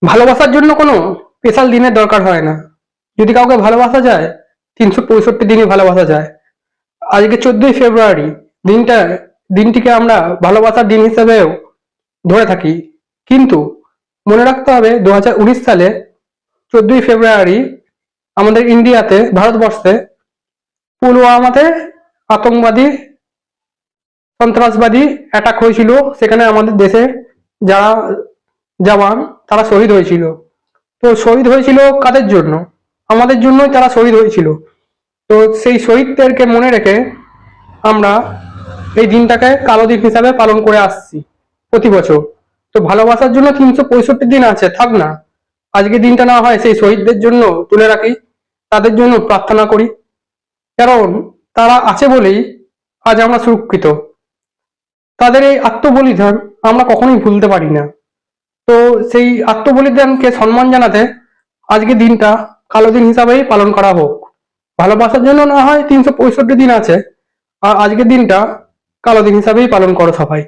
ভালোবাসার জন্য কোনো স্পেশাল দিনের দরকার হয় না। যদি কাউকে ভালোবাসা যায়, 365 দিনই ভালোবাসা যায়। আজকে 14ই ফেব্রুয়ারি দিনটা, দিনটিকে আমরা ভালোবাসার দিন হিসেবেও ধরে থাকি। কিন্তু মনে রাখতে হবে 2019 সালে 14ই ফেব্রুয়ারি আমাদের ইন্ডিয়াতে, ভারতবর্ষে পুলওয়ামাতে আতঙ্কবাদী সন্ত্রাসবাদী অ্যাটাক হয়েছিল। সেখানে আমাদের দেশের যারা জওয়ান তারা শহীদ হয়েছিল। তো শহীদ হয়েছিল কাদের জন্য? আমাদের জন্যই তারা শহীদ হয়েছিল। তো সেই শহীদদেরকে মনে রেখে আমরা এই দিনটাকে কালো দিন হিসাবে পালন করে আসছি প্রতি বছর। তো ভালোবাসার জন্য 365 দিন আছে, থাক না, আজকে দিনটা না হয় সেই শহীদদের জন্য তুলে রাখি, তাদের জন্য প্রার্থনা করি। কারণ তারা আছে বলেই আজ আমরা সুরক্ষিত। তাদের এই আত্মবলিদান আমরা কখনোই ভুলতে পারি না। তো সেই আত্মবলিদানকে সম্মান জানাতে আজকে দিনটা কালো দিন হিসাবেই পালন করা হোক। ভালোবাসার জন্য না হয় 365 দিন আছে, আর আজকের দিনটা কালো দিন হিসাবেই পালন করো সবাই।